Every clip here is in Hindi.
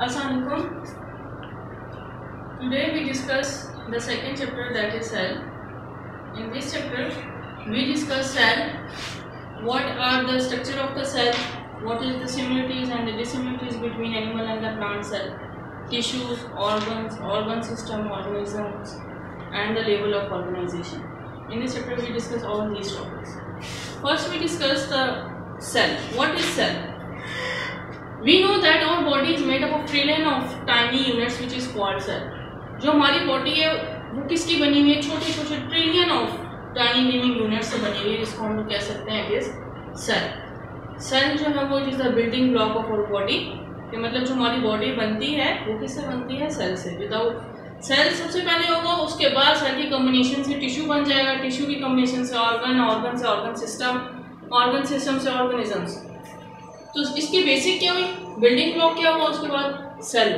Assalamualaikum. Today we discuss the second chapter, that is cell. In this chapter we discuss cell, what are the structure of the cell, what is the similarities and the dissimilarities between animal and the plant cell, tissues, organs, organ system, organisms and the level of organization. In this chapter we discuss all these topics. First we discuss the cell. What is cell? We know that our body is made up of trillion of tiny units which is called cell. जो हमारी बॉडी है वो किसकी बनी हुई है? छोटे छोटे trillion of tiny living unit से बनी हुई है, जिसको हम लोग कह सकते हैं इट इज सेल. सेल जो है वो it is the building block of our body. मतलब जो हमारी बॉडी बनती है वो किससे बनती है? सेल से. विदाउट सेल सबसे पहले होगा, उसके बाद सेल की कॉम्बिनेशन से टिश्यू बन जाएगा, टिश्यू की कॉम्बिनेशन से ऑर्गन, ऑर्गन से ऑर्गन सिस्टम, ऑर्गन सिस्टम से ऑर्गेनिजम्स. तो इसकी बेसिक क्या हुई? बिल्डिंग ब्लॉक क्या हुआ? उसके बाद cell.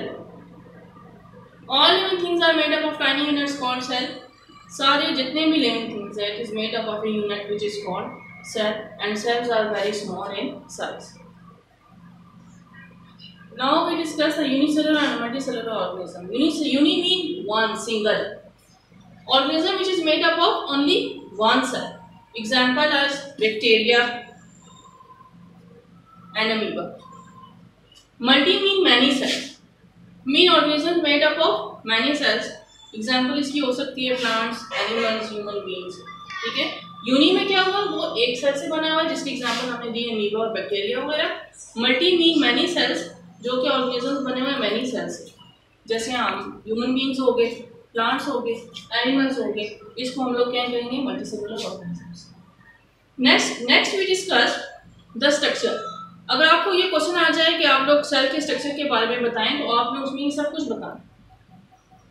All living things are made up of tiny units called cell. सारे जितने भी लिविंग थिंग्स है it is made up of a unit which is called cell, and cells are very small in size. Now we discuss the unicellular and multicellular organism. Uni mean one, single. Organism which is made up of only one cell. Example are bacteria and amoeba. Multi mean many cells. Mean organism made up of many cells. Example इसकी हो सकती है plants, animals, human beings. ठीक है. यूनि में क्या हुआ? वो एक सेल से बना हुआ है, जिसकी एग्जाम्पल हमने दी अमीबा और बैक्टीरिया वगैरह. मल्टी मीन मैनी सेल्स, जो कि ऑर्गेनिजम्स बने हुए हैं मैनी सेल्स से. जैसे हम ह्यूमन बींग्स हो गए, प्लांट्स हो गए, एनिमल्स हो गए, इसको हम लोग क्या कहेंगे? Multicellular organisms. Next we discuss the structure. अगर आपको ये क्वेश्चन आ जाए कि आप लोग सेल के स्ट्रक्चर के बारे में बताएं, तो आपने उसमें ये सब कुछ बताना.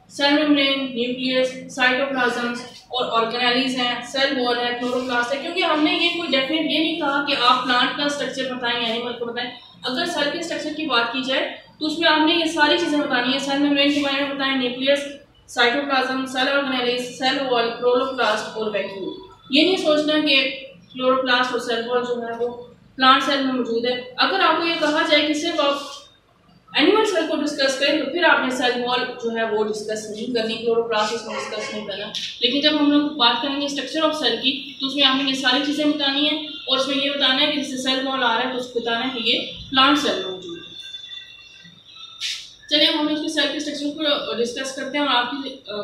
सेल मेम्ब्रेन, न्यूक्लियस, साइटोप्लाज्म और ऑर्गेनेलीज हैं, सेल वॉल है, क्लोरोप्लास्ट है. क्योंकि हमने ये कोई डेफिनेट ये नहीं कहा कि आप प्लांट का स्ट्रक्चर बताएं या एनिमल को बताएं. अगर सेल के स्ट्रक्चर की बात की जाए तो उसमें आपने ये सारी चीज़ें बतानी है. सेल मेम्ब्रेन के बारे में बताएं, nucleus, cytoplasm, cell organelles, cell wall, chloroplast और वैक्यूल. ये नहीं सोचना कि क्लोरोप्लास्ट और सेल वॉल जो है वो प्लांट सेल में मौजूद है. अगर आपको ये कहा जाए कि सिर्फ आप एनिमल सेल को डिस्कस करें तो फिर आपने सेल वॉल जो है वो डिस्कस नहीं करनी, क्लोरोप्लास्ट इसमें डिस्कस नहीं करना. लेकिन जब हम लोग बात करेंगे स्ट्रक्चर ऑफ सेल की, तो उसमें आपने ये सारी चीज़ें बतानी है और उसमें ये बताना है कि जैसे सेल वॉल आ रहा है तो उसको बताना है कि ये प्लांट सेल में मौजूद है. चलिए हम इसके सेल के स्ट्रक्चर को डिस्कस करते हैं. और आपकी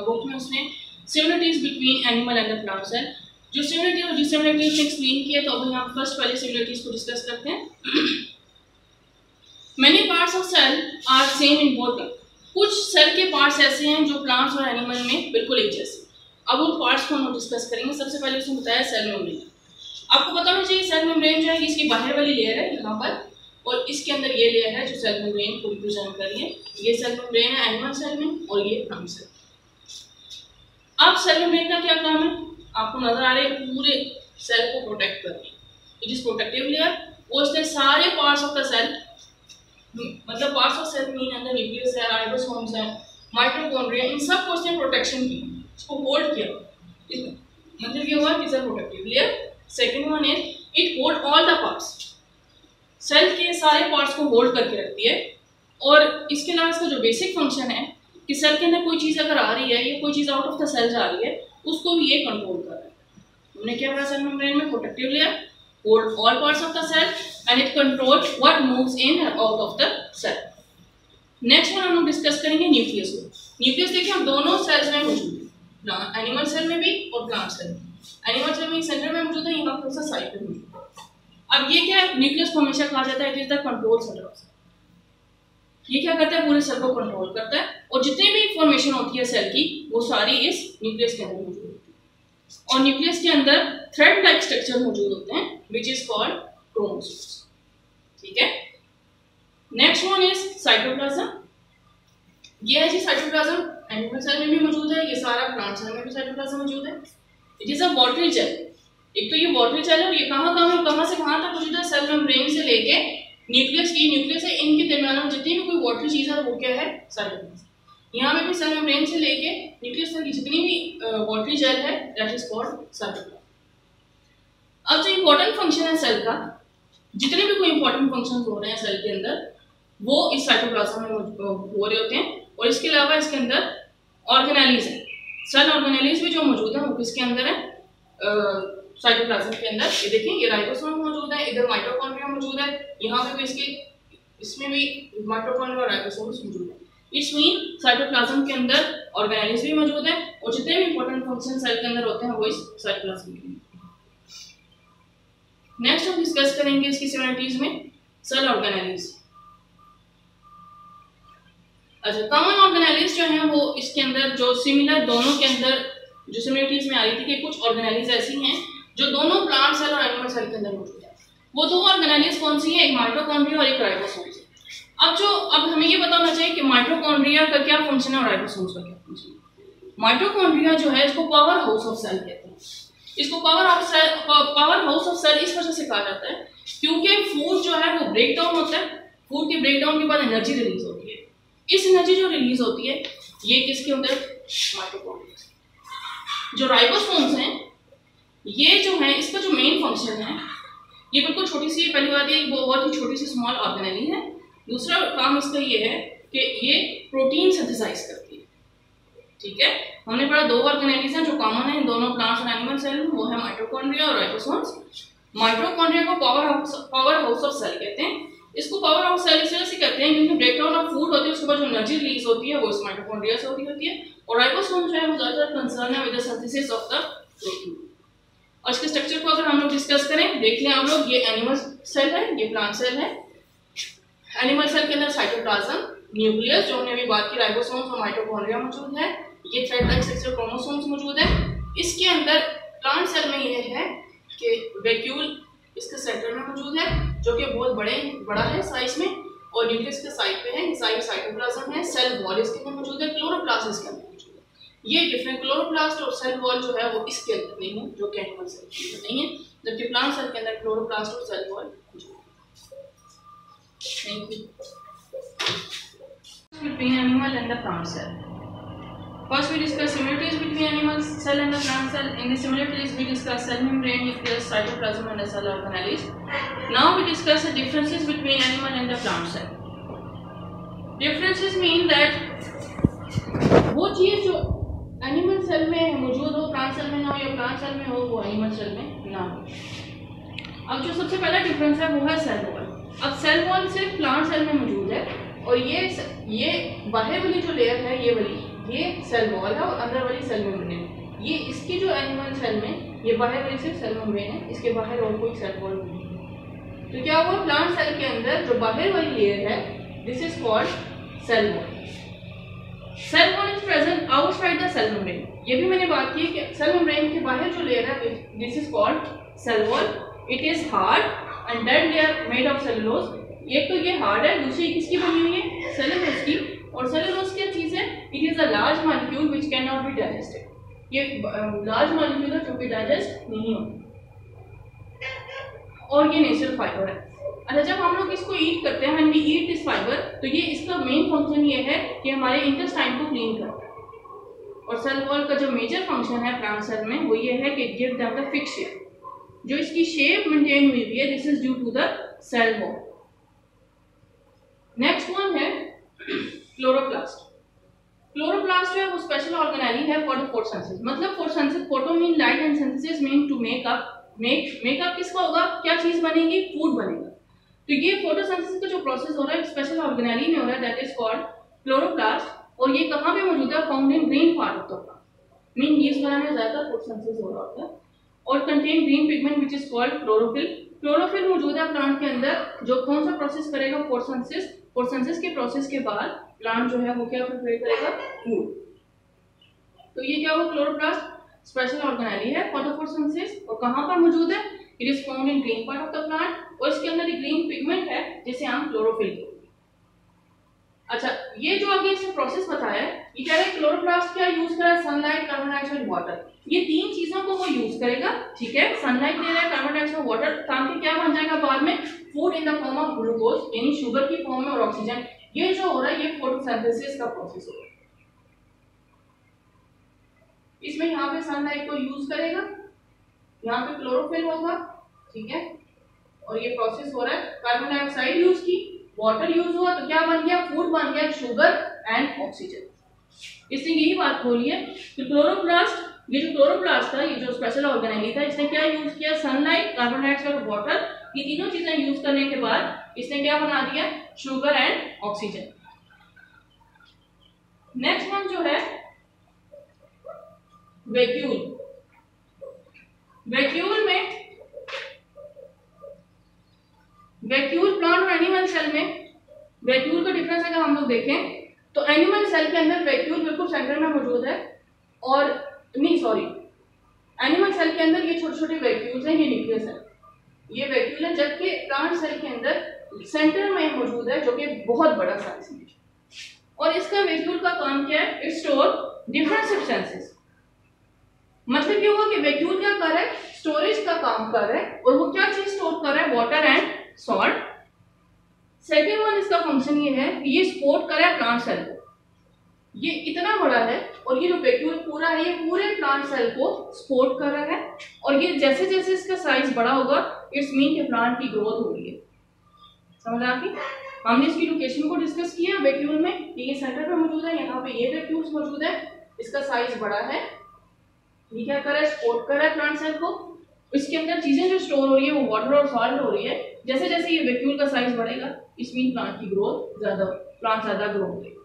बुक में उसने similarities between animal and the plant cell, जो सिमिलरिटी और डिसिमिलरिटी से एक्सप्लेन किया. तो अभी हम फर्स्ट वाली सिमिलरिटीज को डिस्कस करते हैं. Many parts of cell are same in both. कुछ सेल के पार्ट्स ऐसे हैं जो प्लांट्स और एनिमल में बिल्कुल एक जैसे. अब उन पार्ट्स को हम डिस्कस करेंगे. सबसे पहले उसने बताया सेल मेम्ब्रेन. आपको पता होना चाहिए सेल मेम्ब्रेन जो है इसकी बाहर वाली लेयर है यहाँ पर, और इसके अंदर ये लेयर है जो सेल मेम्ब्रेन को रिप्रेजेंट कर रही है. ये सेल मेम्ब्रेन है एनिमल सेल में और ये प्लांट सेल. अब सेल मेम्ब्रेन का क्या काम है? आपको नजर आ रहे हैं पूरे सेल को प्रोटेक्ट करनी. It is protective layer. वो इसने सारे पार्ट्स ऑफ द सेल, मतलब पार्ट्स ऑफ सेल मीन अंदर न्यूक्लियस है, राइबोसोम्स है, माइटोकॉन्ड्रिया, इन सब को इसने प्रोटेक्शन की, इसको होल्ड किया. मतलब ये हुआ is a protective layer. Second one is it hold all the parts. Cell के सारे पार्ट्स को होल्ड करके रखती है. और इसके अलावा इसका जो बेसिक फंक्शन है कि सेल के अंदर कोई चीज़ अगर आ रही है या कोई चीज़ आउट ऑफ द सेल जा रही है, उसको भी ये कंट्रोल कर रहा है. हमने क्या पढ़ा सेल मेम्ब्रेन में? Protective layer, hold all parts of the cell and it control what moves in and out of the cell. Next one हम लोग डिस्कस करेंगे न्यूक्लियस को. न्यूक्लियस देखिए हम दोनों सेल्स में मौजूद है, एनिमल सेल में भी और प्लांट सेल में. एनिमल सेल में सेंटर में मौजूद है, यहाँ पर सा साइड पे मौजूद है. अब ये क्या है? न्यूक्लियस को हमेशा कहा जाता है it is the control centre of cell. ये क्या करता है? पूरे सेल को कंट्रोल करता है, और जितनी भी इंफॉर्मेशन होती है सेल की वो सारी इस न्यूक्लियस के अंदर मौजूद होती है. और न्यूक्लियस के अंदर थ्रेड लाइक स्ट्रक्चर मौजूद होते हैं विच इज कॉल्ड क्रोमोसोम्स. ठीक है. Next one is cytoplasm. ये है जी साइटोप्लाज्म. एनिमल सेल में भी मौजूद है, ये सारा प्लांट सेल में भी साइटोप्लाज्म मौजूद है. It is a watery gel. एक तो ये वॉटरी जेल है और ये कहाँ से कहाँ तक मौजूद है? सेल मेम्ब्रेन से लेके न्यूक्लियस की, न्यूक्लियस है इनके दरमियान जितनी भी कोई वाटरी चीज़ है वो क्या है? साइटोप्लाज्म. यहाँ पे भी सेल मेम्ब्रेन से लेके न्यूक्लियस तक की जितनी भी वाटरी जेल है दैट इज कॉल्ड साइटोप्लाज्म. अब जो इम्पोर्टेंट फंक्शन है सेल का, जितने भी कोई इंपॉर्टेंट फंक्शन हो रहे हैं सेल के अंदर, वो इस साइटोप्लाज्म में हो रहे होते हैं। और इसके अलावा इसके अंदर ऑर्गेनेलीज है, सेल ऑर्गेनेलीज भी जो मौजूद है वो किसके अंदर है, साइटोप्लाज्म के अंदर। ये देखिए ये राइबोसोम मौजूद है, इधर माइटोकॉन्ड्रिया मौजूद है, यहाँ पे भी इसमें भी माइटोकॉन्ड्रिया और राइबोसोम्स मौजूद है। इसमें साइटोप्लाज्म के अंदर ऑर्गेनेलीज भी मौजूद है और जितने भी इंपॉर्टेंट फंक्शन सेल के अंदर होते हैं वो इस साइटोप्लाज्म के अंदर। नेक्स्ट हम डिस्कस करेंगे इसकी सिमिलरिटीज में सेल ऑर्गेनेलीज। अच्छा, कॉमन ऑर्गेनेलीज जो है वो इसके अंदर जो सिमिलर दोनों के अंदर जो सिमिलरिटीज में आ रही थी कि कुछ ऑर्गेनेलीज ऐसी हैं जो दोनों प्लांट सेल और एनिमल सेल के अंदर मौजूद है। वो दो ऑर्गेनेलीज कौन सी है, एक माइटोकॉन्ड्रिया और एक राइबोसोम। अब हमें ये बताना चाहिए कि माइटोकॉन्ड्रिया का क्या फंक्शन है और राइबोसोम्स का क्या फंक्शन है। माइटोकॉन्ड्रिया जो है इसको पावर हाउस ऑफ सेल कहते हैं। इसको पावर हाउस ऑफ सेल इस वजह से कहा जाता है क्योंकि फूड जो है वो ब्रेक डाउन होता है, फूड के ब्रेक डाउन के बाद एनर्जी रिलीज होती है। इस एनर्जी जो रिलीज होती है ये किसके अंदर, माइटोकॉन्ड्रिया। जो राइबोसोम्स हैं ये जो है इसका जो मेन फंक्शन है, ये बिल्कुल छोटी सी, पहली बात ये वो बहुत ही छोटी सी स्मॉल ऑर्गेनेली है। दूसरा काम इसका ये है कि ये प्रोटीन सिंथेसाइज करती है। ठीक है, हमने पढ़ा दो ऑर्गेनेलीज हैं जो कॉमन है इन दोनों प्लांट्स और एनिमल सेल में, वो है माइटोकॉन्ड्रिया और राइबोसोम्स। माइटोकॉन्ड्रिया को पावर हाउस ऑफ सेल कहते हैं। इसको पावर हाउस सेल इस वजह से कहते हैं क्योंकि ब्रेकडाउन ऑफ फूड होती है उसके बाद जो एनर्जी रिलीज होती है वो इस माइटोकॉन्ड्रिया से होती है। और राइबोसोम जो है वो ज्यादातर कंसर्न है with the synthesis of the protein. और इसके स्ट्रक्चर को अगर हम लोग डिस्कस करें, देख लें आप लोग, ये एनिमल सेल है, ये प्लांट सेल है। एनिमल सेल के अंदर साइटोप्लाज्म, न्यूक्लियस जो हमने अभी बात की, राइबोसोम्स और माइटोकॉन्ड्रिया मौजूद है। ये थ्रेड लाइक स्ट्रक्चर क्रोमोसोम्स मौजूद है। इसके अंदर प्लांट सेल में ये है कि वैक्यूल इसके सेंटर में मौजूद है जो कि बहुत बड़ा है साइज में, और न्यूक्लियस के साइड पे है, साइटोप्लाज्म है। सेल वॉल इसके अंदर मौजूद है, क्लोरोप्लास्ट इसके अंदर मौजूद है। ये डिफरेंट क्लोरोप्लास्ट और सेल वॉल जो है वो इसके अंदर नहीं है, जो कि एनिमल सेल के अंदर नहीं है, जबकि प्लांट सेल के अंदर क्लोरोप्लास्ट और सेल वॉल मौजूद है। Thank you. Between animal and the plant cell. First, we discuss similarities between animal cell and the plant cell. In the similarities, we discuss cell membrane, nucleus, cytoplasm, and the cell organelles. Now, we discuss the differences between animal and the plant cell. Differences mean that वो चीज़ जो एनिमल सेल में मौजूद हो प्लांट सेल में ना हो, या प्लांट सेल में हो वो एनिमल सेल में ना हो। अब जो सबसे पहला डिफरेंस है वो है सेल वॉल। अब सेल वॉल सिर्फ प्लांट सेल में मौजूद है, और ये बाहर वाली जो लेयर है ये सेल वॉल है, और अंदर वाली सेल मेम्ब्रेन। ये इसकी जो एनिमल सेल में ये बाहर वाली सिर्फ सेल मेम्ब्रेन है, इसके बाहर और कोई सेल वॉल नहीं है। तो क्या हुआ, प्लांट सेल के अंदर जो बाहर वाली लेयर है this is called cell wall. Cell wall is present outside the cell membrane. ये भी मैंने बात की कि सेल मेम्ब्रेन के बाहर जो लेयर है this is called cell wall. It is hard and that layer made of cellulose. एक तो ये हार्ड है, दूसरी किसकी बनी हुई है, सेलुलोज की। और सेलुलोज क्या चीज है, it is a large molecule which can not be digested. ये लार्ज मॉलिक्यूल है जो कि डाइजेस्ट नहीं होता, और ये नेचुरल फाइबर है। अच्छा, जब हम लोग इसको ईट करते हैं, when we eat this fibre, तो ये इसका मेन फंक्शन ये है कि हमारे इंटेस्टाइन को क्लीन करता है। और सेल वॉल का जो मेजर फंक्शन है प्लांट सेल में वो ये है कि give them the fix shape. जो इसकी शेप मेंटेन हुई है this is due to the cell wall. Next one है क्लोरोप्लास्ट। क्लोरोप्लास्ट जो है वो स्पेशल ऑर्गेनेली है फॉर द फोटोसिंथेसिस। मतलब photosynthesis, photo mean light and synthesis mean to make up किसका होगा, क्या चीज बनेगी, फूड बनेगा। तो ये फोटोसिंथेसिस का जो प्रोसेस हो रहा है स्पेशल ऑर्गेनेली में हो रहा है, दैट इज कॉल्ड क्लोरोप्लास्ट। और ये कहाँ पे मौजूद है, found in green part of the plant. Mean leaves वगैरह में ज्यादा फोटोसिंथेसिस हो रहा होता है, और contain green pigment which is called chlorophyll. Chlorophyll मौजूद है प्लांट के अंदर, जो कौन सा प्रोसेस करेगा, फोटोसिंथेसिस। फोटोसिंथेसिस के प्रोसेस के बाद प्लांट जो है वो क्या प्रिपेयर करेगा, फूड। तो ये क्या हुआ, क्लोरोप्लास्ट स्पेशल ऑर्गेनेली है फॉर द फोटोसिंथेसिस। और कहाँ पर मौजूद है, it is found in green part of the plant, और इसके अंदर एक ग्रीन पिगमेंट है जिसे हम क्लोरोफिल कहते हैं। अच्छा, ये जो आगे इसने प्रोसेस बताया है, ये कह रहा है क्लोरोप्लास्ट क्या यूज कर रहा है, सनलाइट, कार्बन डाइऑक्साइड, वाटर। ये तीन चीजों को वो यूज करेगा। ठीक है, सनलाइट दे रहा है, कार्बन डाइऑक्साइड, वाटर, ताकि क्या बन जाएगा बाद में, food in the form of glucose, यानी शुगर की फॉर्म में, और ऑक्सीजन। ये जो हो रहा है ये फोटोसिंथेसिस का प्रोसेस हो रहा है। इसमें यहाँ पे सनलाइट को यूज करेगा, यहाँ पे क्लोरोफिल होगा। ठीक है, और ये प्रोसेस हो रहा है, कार्बन डाइऑक्साइड यूज की, वाटर यूज हुआ तो क्या बन गया, फूड बन गया, शुगर एंड ऑक्सीजन। इसने यही बात बोली है कि क्लोरोप्लास्ट, ये जो क्लोरोप्लास्ट था, ये जो स्पेशल ऑर्गेनेली था, इसने क्या यूज किया, सनलाइट, कार्बन डाइऑक्साइड और वाटर, ये तीनों चीजें यूज करने के बाद इसने क्या बना दिया, sugar and oxygen. Next one जो है वैक्यूल। वैक्यूल में, वैक्यूल प्लांट और एनिमल सेल में वैक्यूल का डिफरेंस अगर हम लोग देखें तो एनिमल सेल के अंदर वैक्यूल बिल्कुल सेंटर में मौजूद है, और नहीं सॉरी, एनिमल सेल के अंदर ये छोटे छोटे वैक्यूल्स हैं, ये न्यूक्लियस है, ये वैक्यूल है, जबकि प्लांट सेल के अंदर सेंटर में मौजूद है जो कि बहुत बड़ा साइज है। और इसका वैक्यूल का काम क्या है, इट स्टोर डिफरेंट सब्सटेंसेस। मतलब ये हुआ कि वैक्यूल क्या कर रहा है, स्टोरेज का काम कर रहा है, और वो क्या चीज स्टोर कर रहा है, water and salt. Second one इसका फंक्शन ये है कि ये सपोर्ट कर रहा है प्लांट सेल को, ये इतना बड़ा है, और ये जो वैक्यूल पूरा है ये पूरे प्लांट सेल को सपोर्ट कर रहा है, और ये जैसे जैसे इसका साइज बड़ा होगा इट्स मीन कि प्लांट की ग्रोथ हो रही है। समझ आ गई? हमने इसकी लोकेशन को डिस्कस किया वैक्यूल में, ये सेंटर पे मौजूद है, यहाँ पे ये वैक्यूल्स मौजूद है, इसका साइज बड़ा है, ये क्या कर रहा है, सपोर्ट कर रहा है प्लांट सेल को, इसके अंदर चीजें जो स्टोर हो रही है वो वाटर और सॉल्ट हो रही है। जैसे जैसे ये वैक्यूल का साइज बढ़ेगा इस मीन प्लांट की ग्रोथ ज्यादा, प्लांट ज्यादा ग्रो होगी।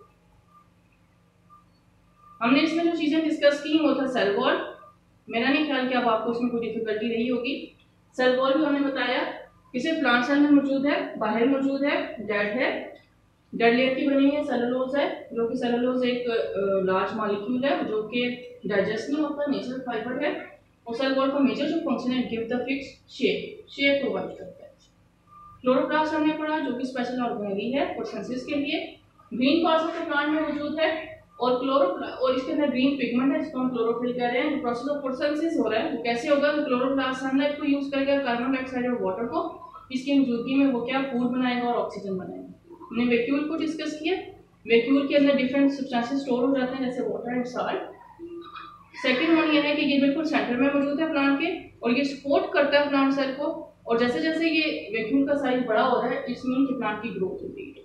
हमने इसमें जो चीजें डिस्कस की वो था सेल वॉल। मेरा नहीं ख्याल कि अब आपको इसमें कोई डिफिकल्टी रही होगी। सेल वॉल भी हमने बताया किसी प्लांट सेल में मौजूद है, बाहर मौजूद है, डेड है, डेड लेयर की बनी है, सेलुलोज है, जो कि सेलुलोज एक लार्ज मॉलिक्यूल है जो कि डाइजेस्ट नहीं होता, नेचुरल फाइबर है। और सेल वॉल का मेजर जो फंक्शन है, give the fix shape provide करता है। क्लोरोप्लास्ट हमने पढ़ा जो कि स्पेशल ऑर्गेनेली है फोटोसिंथेसिस के लिए, green part of the plant में मौजूद है, और इसके अंदर ग्रीन पिगमेंट है जिसको हम क्लोरोफिल कह रहे हैं। प्रोसेस ऑफ फोटोसिंथेसिस हो रहा है वो कैसे होगा, तो क्लोरोप्लास्ट सनलाइट को यूज करेगा, कार्बन डाइऑक्साइड और वाटर को, इसकी मौजूदगी में वो क्या फूड बनाएगा और ऑक्सीजन बनाएगा। हमने वैक्यूल को डिस्कस किया, वैक्यूल के अंदर डिफरेंट सब्सटेंसेस स्टोर हो जाते हैं जैसे water and salt. Second one ये है कि ये बिल्कुल सेंटर में मौजूद है प्लांट के, और ये सपोर्ट करता है प्लांट सेल को, और जैसे जैसे ये वैक्यूल का साइज बड़ा हो रहा है इस मीन कि प्लांट की ग्रोथ होती है।